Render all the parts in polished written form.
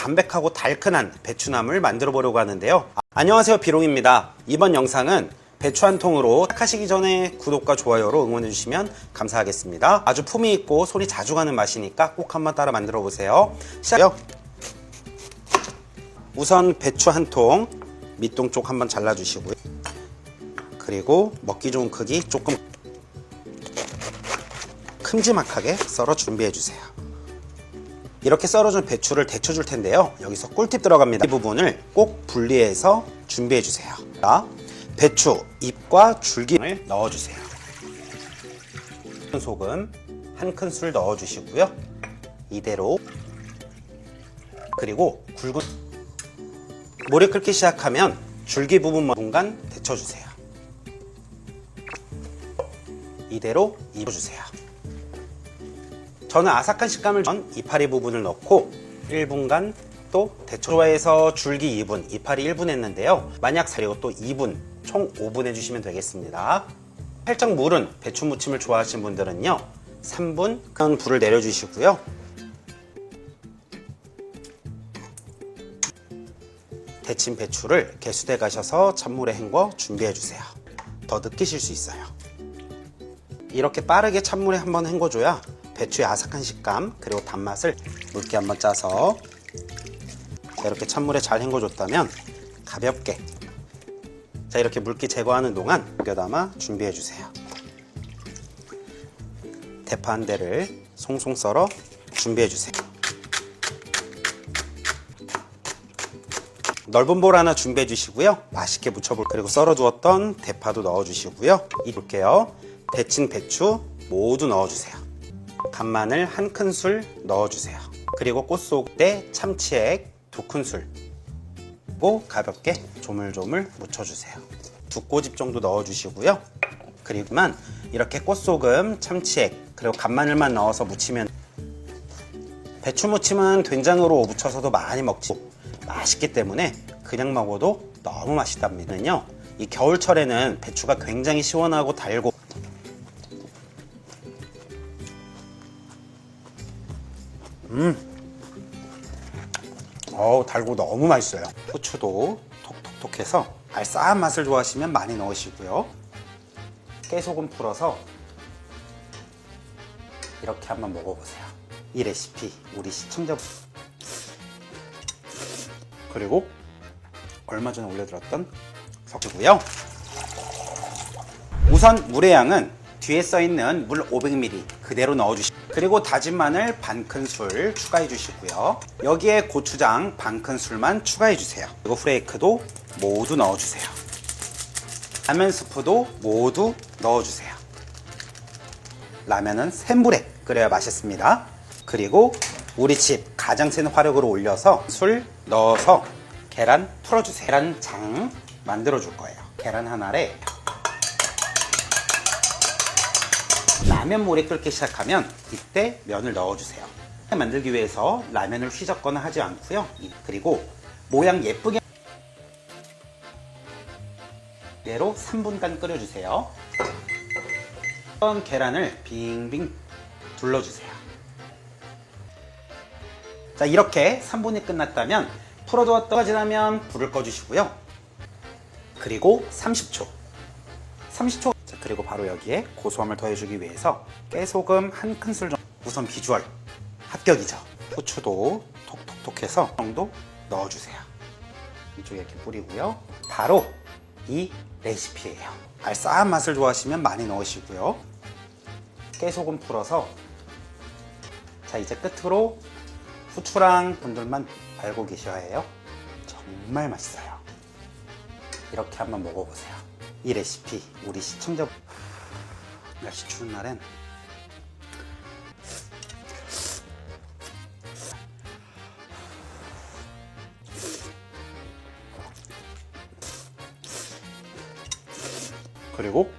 담백하고 달큰한 배추나물 만들어 보려고 하는데요. 안녕하세요, 비롱입니다. 이번 영상은 배추 한 통으로 시작하시기 전에 구독과 좋아요로 응원해 주시면 감사하겠습니다. 아주 품위 있고 손이 자주 가는 맛이니까 꼭 한번 따라 만들어 보세요. 시작요. 우선 배추 한 통 밑동 쪽 한번 잘라 주시고요. 그리고 먹기 좋은 크기 조금 큼지막하게 썰어 준비해 주세요. 이렇게 썰어준 배추를 데쳐 줄 텐데요. 여기서 꿀팁 들어갑니다. 이 부분을 꼭 분리해서 준비해 주세요. 자, 배추 잎과 줄기를 넣어 주세요. 소금 한 큰술 넣어 주시고요. 이대로, 그리고 굵은 물이 끓기 시작하면 줄기 부분만 공간 데쳐 주세요. 이대로 입혀주세요. 저는 아삭한 식감을 전 이파리 부분을 넣고 1분간 또 데쳐. 좋아해서 줄기 2분, 이파리 1분 했는데요. 만약 그리고 또 2분, 총 5분 해주시면 되겠습니다. 살짝 물은 배추 무침을 좋아하시는 분들은요 3분 큰 불을 내려주시고요. 데친 배추를 개수대 가셔서 찬물에 헹궈 준비해 주세요. 더 느끼실 수 있어요. 이렇게 빠르게 찬물에 한번 헹궈줘야 배추의 아삭한 식감 그리고 단맛을 묽게 한번 짜서, 이렇게 찬물에 잘 헹궈줬다면 가볍게, 자, 이렇게 물기 제거하는 동안 옮겨 담아 준비해 주세요. 대파 한 대를 송송 썰어 준비해 주세요. 넓은 볼 하나 준비해 주시고요. 맛있게 무쳐볼, 그리고 썰어 두었던 대파도 넣어 주시고요. 이볼게요. 데친 배추 모두 넣어 주세요. 간마늘 한 큰술 넣어 주세요. 그리고 꽃소금, 참치액 2큰술, 그리고 가볍게 조물조물 무쳐 주세요. 2꼬집 정도 넣어 주시고요. 그리고만 이렇게 꽃소금, 참치액, 그리고 간마늘만 넣어서 무치면, 배추 무침은 된장으로 무쳐서도 많이 먹지 맛있기 때문에 그냥 먹어도 너무 맛있답니다. 이 겨울철에는 배추가 굉장히 시원하고 달고, 달고 너무 맛있어요. 후추도 톡톡톡 해서 알싸한 맛을 좋아하시면 많이 넣으시고요. 깨소금 풀어서 이렇게 한번 먹어보세요. 이 레시피 우리 시청자분, 그리고 얼마 전에 올려드렸던 석고요. 우선 물의 양은 뒤에 써있는 물 500ml 그대로 넣어주시고, 그리고 다진 마늘 반 큰술 추가해 주시고요. 여기에 고추장 반 큰술만 추가해 주세요. 그리고 후레이크도 모두 넣어주세요. 라면 스프도 모두 넣어주세요. 라면은 센 불에 끓여야 맛있습니다. 그리고 우리 집 가장 센 화력으로 올려서 술 넣어서 계란 풀어주세요. 계란장 만들어 줄 거예요. 계란 한 알에 라면 물이 끓기 시작하면 이때 면을 넣어주세요. 만들기 위해서 라면을 휘젓거나 하지 않고요. 그리고 모양 예쁘게 그대로 3분간 끓여주세요. 계란을 빙빙 둘러주세요. 자, 이렇게 3분이 끝났다면 풀어두었다가 지나면 불을 꺼주시고요. 그리고 30초. 자, 그리고 바로 여기에 고소함을 더해주기 위해서 깨소금 한 큰술 정도. 우선 비주얼 합격이죠. 후추도 톡톡톡 해서 정도 넣어주세요. 이쪽에 이렇게 뿌리고요. 바로 이 레시피예요. 알싸한 맛을 좋아하시면 많이 넣으시고요. 깨소금 풀어서, 자, 이제 끝으로 후추랑 분들만 알고 계셔야 해요. 정말 맛있어요. 이렇게 한번 먹어보세요. 이 레시피 우리 시청자분, 날씨 추운 날엔 그리고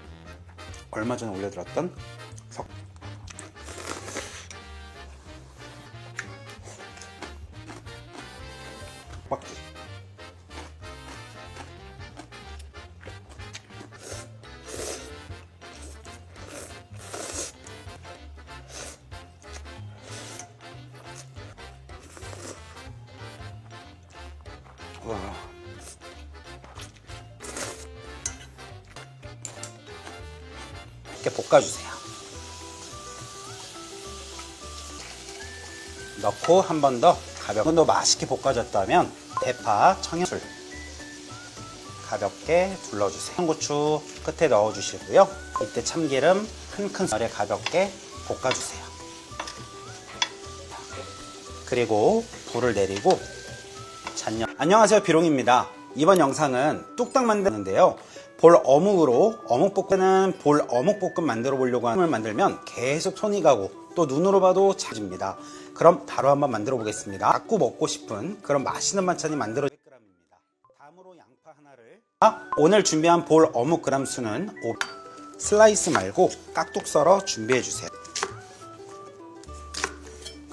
얼마 전에 올려드렸던 석박지, 이렇게 볶아주세요. 넣고 한 번 더 가볍게 더 맛있게 볶아졌다면 대파, 청양술 가볍게 둘러주세요. 청고추 끝에 넣어주시고요. 이때 참기름 큰 썰에 가볍게 볶아주세요. 그리고 불을 내리고 안녕하세요, 비롱입니다. 이번 영상은 뚝딱 만드는데요. 볼 어묵으로 어묵볶음은 볼 어묵볶음 만들어 보려고 하는 걸 만들면 계속 손이 가고 또 눈으로 봐도 차집니다. 그럼 바로 한번 만들어 보겠습니다. 자꾸 먹고 싶은 그런 맛있는 반찬이 만들어질 g입니다. 다음으로 양파 하나를 오늘 준비한 볼 어묵 그램 수는 5 슬라이스 말고 깍둑 썰어 준비해 주세요.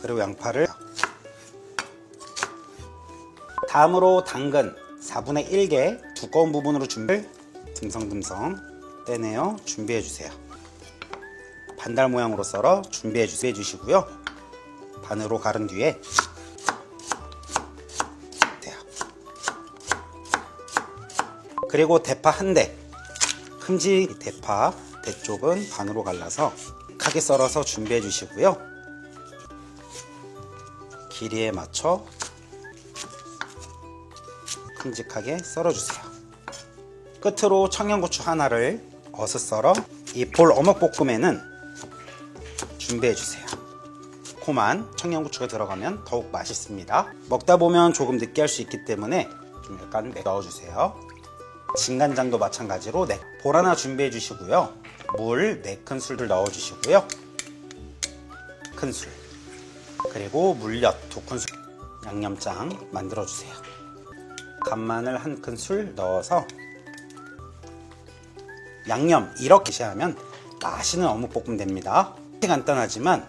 그리고 양파를 다음으로 당근 4분의 1개 두꺼운 부분으로 듬성듬성 떼내어 준비해 주세요. 반달 모양으로 썰어 준비해 주시고요. 반으로 가른 뒤에 그리고 대파 한 대, 대파 대쪽은 반으로 갈라서 크게 썰어서 준비해 주시고요. 길이에 맞춰 큼직하게 썰어주세요. 끝으로 청양고추 하나를 어슷 썰어 이 볼 어묵볶음에는 준비해주세요. 달콤한 청양고추가 들어가면 더욱 맛있습니다. 먹다 보면 조금 느끼할 수 있기 때문에 좀 약간 넣어주세요. 진간장도 마찬가지로 볼 하나 준비해 주시고요. 물 4큰술을 넣어 주시고요. 큰술 그리고 물엿 2큰술 양념장 만들어 주세요. 간마늘 1큰술 넣어서 양념 이렇게 하면 맛있는 어묵볶음 됩니다. 간단하지만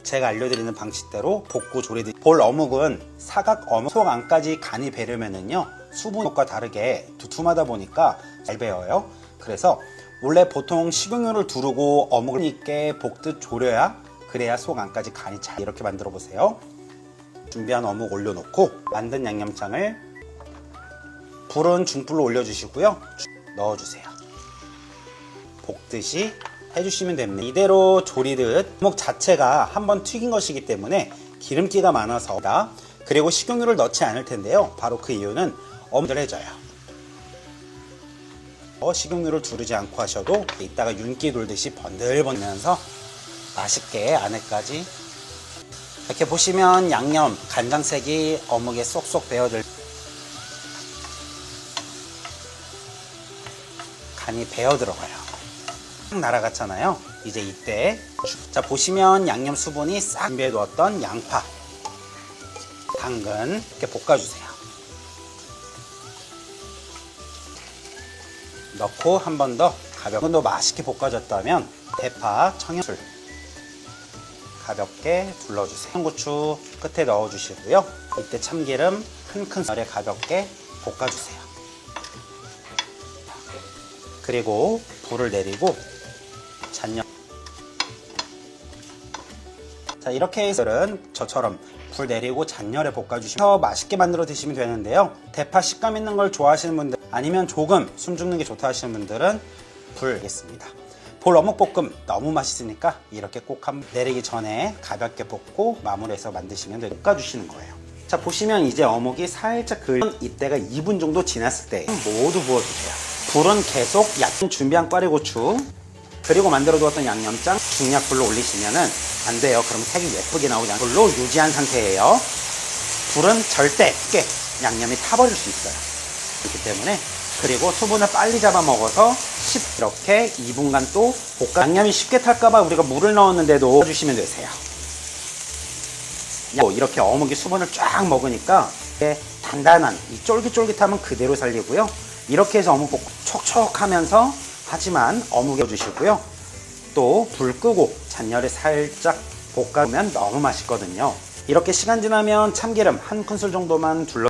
제가 알려드리는 방식대로 볶고 조리드 볼 어묵은 사각 어묵 속 안까지 간이 배려면은요 수분과 다르게 두툼하다 보니까 잘 배어요. 그래서 원래 보통 식용유를 두르고 어묵을 있게 볶듯 졸여야 그래야 속 안까지 간이 잘 이렇게 만들어 보세요. 준비한 어묵 올려놓고 만든 양념장을 불은 중불로 올려주시고요. 넣어주세요. 볶듯이 해주시면 됩니다. 이대로 조리듯 어묵 자체가 한번 튀긴 것이기 때문에 기름기가 많아서 그리고 식용유를 넣지 않을 텐데요. 바로 그 이유는 어묵들해져요. 식용유를 두르지 않고 하셔도 이따가 윤기 돌듯이 번들번들면서 맛있게 안에까지 이렇게 보시면 양념 간장색이 어묵에 쏙쏙 배어들 간이 배어 들어가요. 날아갔잖아요. 이제 이때 자 보시면 양념 수분이 싹 준비해 두었던 양파, 당근 이렇게 볶아주세요. 넣고 한 번 더 가볍게 더 맛있게 볶아졌다면 대파, 청양술 가볍게 둘러주세요. 청고추 끝에 넣어주시고요. 이때 참기름 큰 썰에 가볍게 볶아주세요. 그리고 불을 내리고 자 이렇게 해서 저처럼 불 내리고 잔열에 볶아주시면 맛있게 만들어 드시면 되는데요. 대파 식감 있는 걸 좋아하시는 분들 아니면 조금 숨 죽는 게 좋다 하시는 분들은 불 내겠습니다. 볼 어묵볶음 너무 맛있으니까 이렇게 꼭 한번 내리기 전에 가볍게 볶고 마무리해서 만드시면 돼요. 볶아주시는 거예요. 자 보시면 이제 어묵이 살짝 이때가 2분 정도 지났을 때 모두 부어주세요. 불은 계속 얕은 준비한 꽈리고추 그리고 만들어 두었던 양념장 중약불로 올리시면은 안 돼요. 그럼 색이 예쁘게 나오지 않고 불로 유지한 상태예요. 불은 절대 쉽게 양념이 타버릴 수 있어요. 그렇기 때문에 그리고 수분을 빨리 잡아먹어서 이렇게 2분간 또 볶아 양념이 쉽게 탈까봐 우리가 물을 넣었는데도 해주시면 되세요. 이렇게 어묵이 수분을 쫙 먹으니까 단단한 이 쫄깃쫄깃함은 그대로 살리고요. 이렇게 해서 어묵볶음 촉촉하면서 하지만 어묵에 주시고요. 또 불 끄고 잔열에 살짝 볶아주면 너무 맛있거든요. 이렇게 시간 지나면 참기름 1큰술 정도만 둘러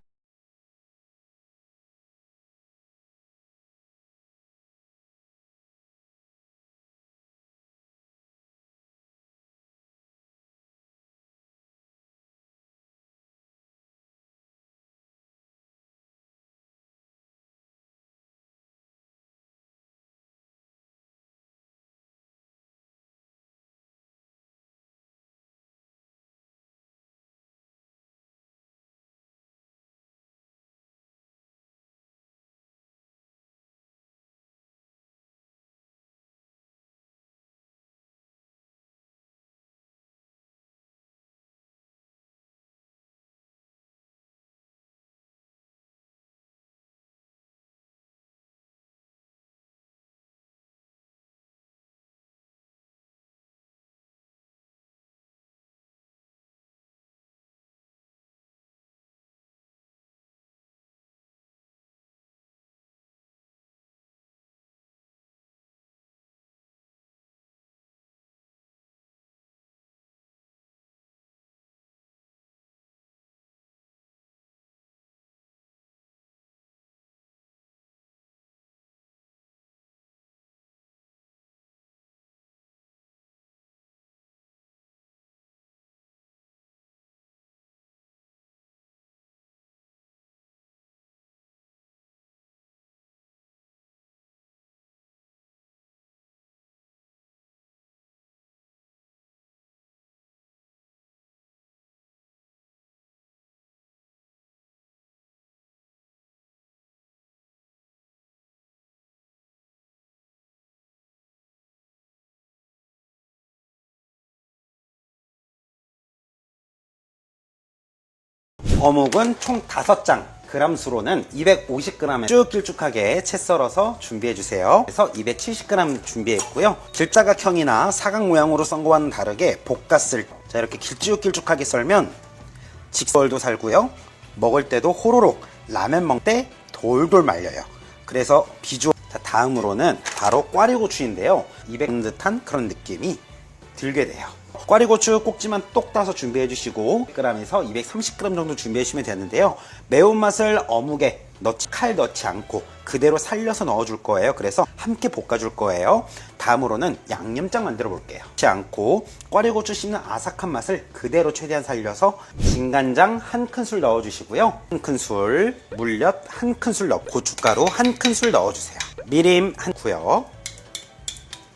어묵은 총 5장, 그램 수로는 250g에 쭉 길쭉하게 채 썰어서 준비해주세요. 그래서 270g 준비했고요. 길자각형이나 사각 모양으로 썬 거와는 다르게 볶았을 때, 자, 이렇게 길쭉길쭉하게 썰면 직설도 살고요. 먹을 때도 호로록, 라면 먹을 때 돌돌 말려요. 그래서 비주얼. 자, 다음으로는 바로 꽈리고추인데요. 200g 듯한 그런 느낌이 들게 돼요. 꽈리고추 꼭지만 똑 따서 준비해 주시고 100g에서 230g 정도 준비해 주시면 되는데요. 매운맛을 어묵에 칼 넣지 않고 그대로 살려서 넣어 줄 거예요. 그래서 함께 볶아 줄 거예요. 다음으로는 양념장 만들어 볼게요. 넣지 않고 꽈리고추 씹는 아삭한 맛을 그대로 최대한 살려서 진간장 1큰술 넣어 주시고요. 1큰술, 물엿 1큰술 넣고 고춧가루 1큰술 넣어 주세요. 미림 1큰술요.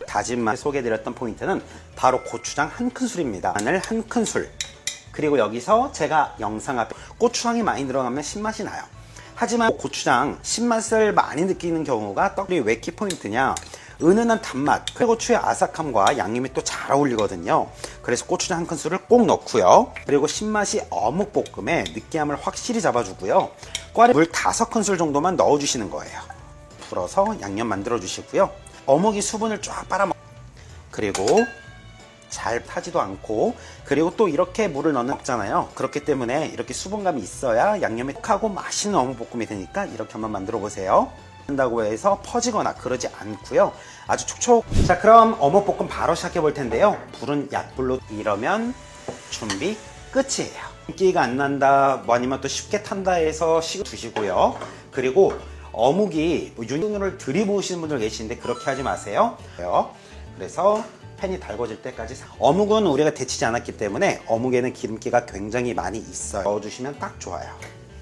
다진 마늘 소개해드렸던 포인트는 바로 고추장 1큰술입니다. 마늘 1큰술. 그리고 여기서 제가 영상 앞에 고추장이 많이 들어가면 신맛이 나요. 하지만 고추장 신맛을 많이 느끼는 경우가 떡이 왜 키포인트냐, 은은한 단맛, 고추의 아삭함과 양념이 또 잘 어울리거든요. 그래서 고추장 1큰술을 꼭 넣고요. 그리고 신맛이 어묵볶음에 느끼함을 확실히 잡아주고요. 물 5큰술 정도만 넣어주시는 거예요. 불어서 양념 만들어 주시고요. 어묵이 수분을 쫙 빨아먹, 그리고 잘 타지도 않고, 그리고 또 이렇게 물을 넣어 먹잖아요. 그렇기 때문에 이렇게 수분감이 있어야 양념이 톡하고 맛있는 어묵볶음이 되니까 이렇게 한번 만들어 보세요. 한다고 해서 퍼지거나 그러지 않고요. 아주 촉촉. 자, 그럼 어묵볶음 바로 시작해 볼 텐데요. 불은 약불로. 이러면 준비 끝이에요. 기가 안 난다, 뭐 아니면 또 쉽게 탄다 해서 식을 두시고요. 그리고 어묵이 윤을 들이부으시는 분들 계시는데 그렇게 하지 마세요. 그래서 팬이 달궈질 때까지. 어묵은 우리가 데치지 않았기 때문에 어묵에는 기름기가 굉장히 많이 있어요. 넣어주시면 딱 좋아요.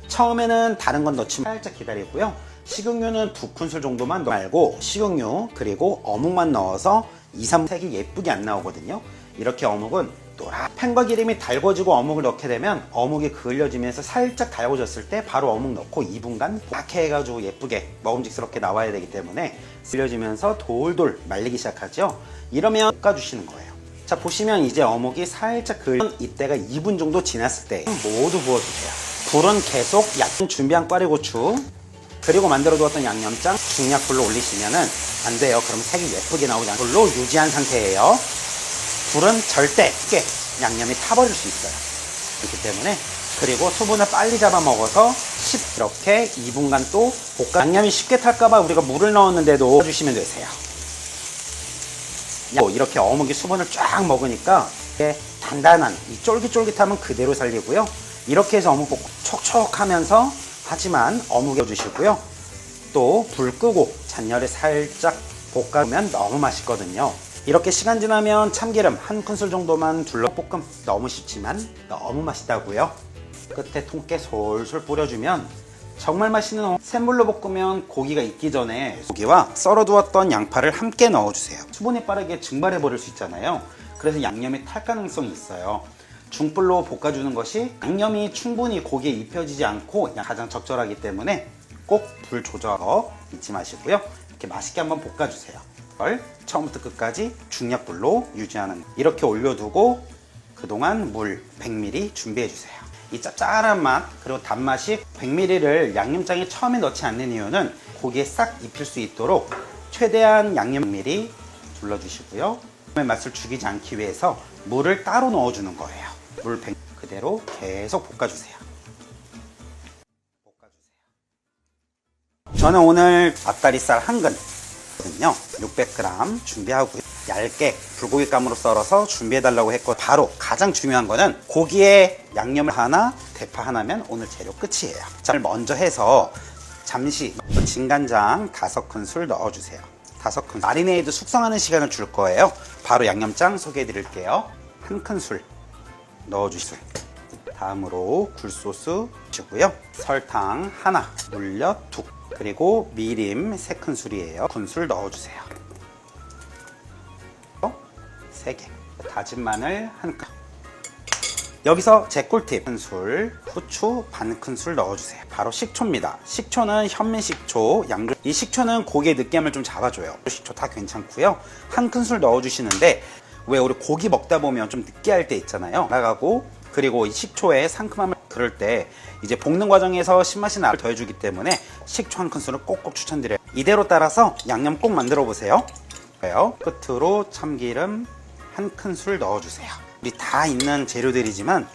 처음에는 다른 건 넣지 말고 살짝 기다리고요. 식용유는 2큰술 정도만 말고 식용유 그리고 어묵만 넣어서 2, 3색이 예쁘게 안 나오거든요. 이렇게 어묵은 팬과 기름이 달궈지고 어묵을 넣게 되면 어묵이 그을려지면서 살짝 달궈졌을 때 바로 어묵 넣고 2분간 이렇게 해가지고 예쁘게 먹음직스럽게 나와야 되기 때문에 쓸려지면서 돌돌 말리기 시작하죠. 이러면 볶아주시는 거예요. 자, 보시면 이제 어묵이 살짝 그을면 이때가 2분 정도 지났을 때 모두 부어주세요. 불은 계속 약간 준비한 꽈리고추 그리고 만들어 두었던 양념장 중약불로 올리시면은 안 돼요. 그럼 색이 예쁘게 나오지 않고 불로 유지한 상태예요. 불은 절대 쉽게 양념이 타버릴 수 있어요. 그렇기 때문에. 그리고 수분을 빨리 잡아먹어서 이렇게 2분간 또 볶아. 양념이 쉽게 탈까봐 우리가 물을 넣었는데도 해주시면 되세요. 이렇게 어묵이 수분을 쫙 먹으니까 단단한 이 쫄깃쫄깃함은 그대로 살리고요. 이렇게 해서 어묵 볶음 촉촉하면서 하지만 어묵에 주시고요. 또 불 끄고 잔열에 살짝 볶아주면 너무 맛있거든요. 이렇게 시간 지나면 참기름 1큰술 정도만 둘러. 볶음 너무 쉽지만 너무 맛있다고요. 끝에 통깨 솔솔 뿌려주면 정말 맛있는 센불로 볶으면 고기가 익기 전에 고기와 썰어두었던 양파를 함께 넣어주세요. 수분이 빠르게 증발해 버릴 수 있잖아요. 그래서 양념이 탈 가능성이 있어요. 중불로 볶아주는 것이 양념이 충분히 고기에 입혀지지 않고 가장 적절하기 때문에 꼭 불 조절하고 잊지 마시고요. 이렇게 맛있게 한번 볶아주세요. 처음부터 끝까지 중약불로 유지하는. 이렇게 올려두고 그동안 물 100ml 준비해주세요. 이 짭짤한 맛 그리고 단맛이 100ml를 양념장에 처음에 넣지 않는 이유는 고기에 싹 입힐 수 있도록 최대한 양념 100ml 둘러주시고요. 맛을 죽이지 않기 위해서 물을 따로 넣어주는 거예요. 물 100ml 그대로 계속 볶아주세요. 저는 오늘 앞다리살 1근 600g 준비하고요. 얇게 불고기감으로 썰어서 준비해달라고 했고, 바로 가장 중요한 거는 고기에 양념을 하나, 대파 하나면 오늘 재료 끝이에요. 자, 먼저 해서 잠시 진간장 5큰술 넣어주세요. 5큰술. 마리네이드 숙성하는 시간을 줄 거예요. 바로 양념장 소개해 드릴게요. 1큰술 넣어주시고요. 다음으로 굴소스 주고요. 설탕 하나, 물엿 2, 그리고 미림 3큰술이에요. 2큰술 넣어주세요. 3개. 다진 마늘 1큰. 여기서 제 꿀팁, 1큰술, 후추 반큰술 넣어주세요. 바로 식초입니다. 식초는 현미식초, 양조. 이 식초는 고기의 느끼함을 좀 잡아줘요. 식초 다 괜찮고요. 1큰술 넣어주시는데, 왜 우리 고기 먹다 보면 좀 느끼할 때 있잖아요. 나가고, 그리고 이 식초의 상큼함을 그럴 때 이제 볶는 과정에서 신맛이 나를 더해주기 때문에 식초 한 큰술을 꼭꼭 추천드려요. 이대로 따라서 양념 꼭 만들어 보세요. 끝으로 참기름 한 큰술 넣어주세요. 우리 다 있는 재료들이지만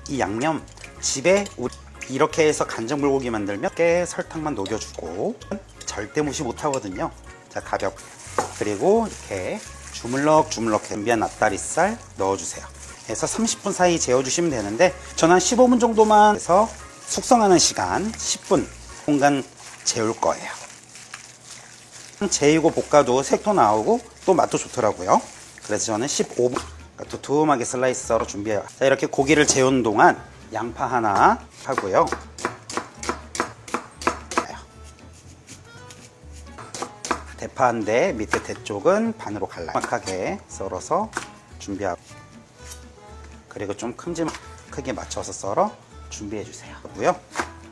이 양념 집에 이렇게 해서 간장불고기 만들면 깨 설탕만 녹여주고 절대 무시 못하거든요. 자, 가볍게 그리고 이렇게 주물럭 준비한 앞다리살 넣어주세요. 해서 30분 사이 재워주시면 되는데 저는 한 15분 정도만 해서 숙성하는 시간 10분 공간 재울 거예요. 재이고 볶아도 색도 나오고 또 맛도 좋더라고요. 그래서 저는 15분 두툼하게 슬라이서로 준비해요. 자, 이렇게 고기를 재우는 동안 양파 하나 하고요. 대파인데 밑에 대쪽은 반으로 갈라요. 정확하게 썰어서 준비하고 그리고 좀 크게 맞춰서 썰어 준비해 주세요.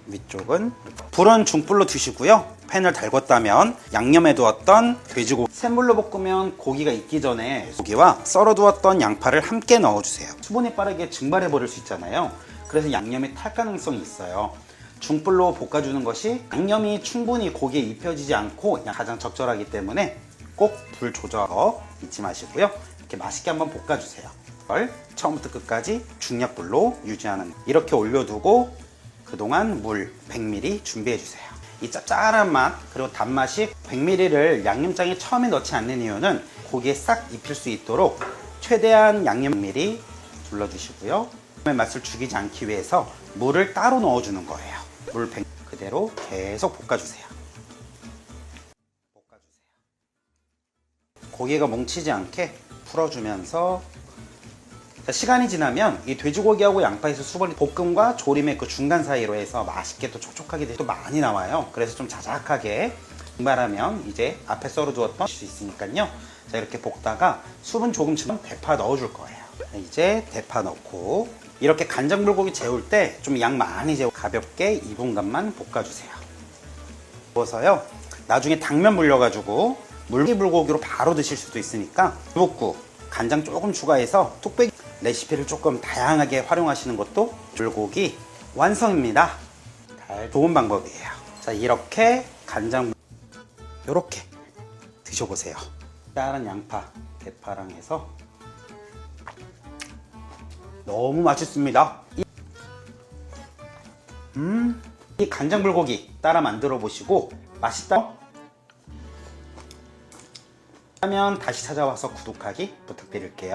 위쪽은 불은 중불로 두시고요. 팬을 달궜다면 양념해 두었던 돼지고기 센 불로 볶으면 고기가 익기 전에 고기와 썰어 두었던 양파를 함께 넣어 주세요. 수분이 빠르게 증발해 버릴 수 있잖아요. 그래서 양념이 탈 가능성이 있어요. 중불로 볶아주는 것이 양념이 충분히 고기에 입혀지지 않고 가장 적절하기 때문에 꼭 불 조절 잊지 마시고요. 이렇게 맛있게 한번 볶아주세요. 처음부터 끝까지 중약불로 유지하는 이렇게 올려두고 그동안 물 100ml 준비해주세요. 이 짭짤한 맛 그리고 단맛이 100ml를 양념장에 처음에 넣지 않는 이유는 고기에 싹 입힐 수 있도록 최대한 양념 100ml 둘러주시고요. 맛을 죽이지 않기 위해서 물을 따로 넣어주는 거예요. 물 100ml 그대로 계속 볶아주세요. 고기가 뭉치지 않게 풀어주면서 시간이 지나면 이 돼지고기하고 양파에서 수분이 볶음과 조림의 그 중간 사이로 해서 맛있게 또 촉촉하게 또 많이 나와요. 그래서 좀 자작하게 증발하면 이제 앞에 썰어두었던 수 있으니까요. 자, 이렇게 볶다가 수분 조금 치면 대파 넣어줄 거예요. 이제 대파 넣고 이렇게 간장불고기 재울 때 좀 양 많이 재워 가볍게 2분간만 볶아주세요. 부어서요. 나중에 당면 불려가지고 물기불고기로 바로 드실 수도 있으니까 볶고 간장 조금 추가해서 뚝배기 레시피를 조금 다양하게 활용하시는 것도 불고기 완성입니다. 좋은 방법이에요. 자, 이렇게 간장 이렇게 드셔보세요. 다른 양파, 대파랑 해서 너무 맛있습니다. 이 간장 불고기 따라 만들어 보시고 맛있다 하면 다시 찾아와서 구독하기 부탁드릴게요.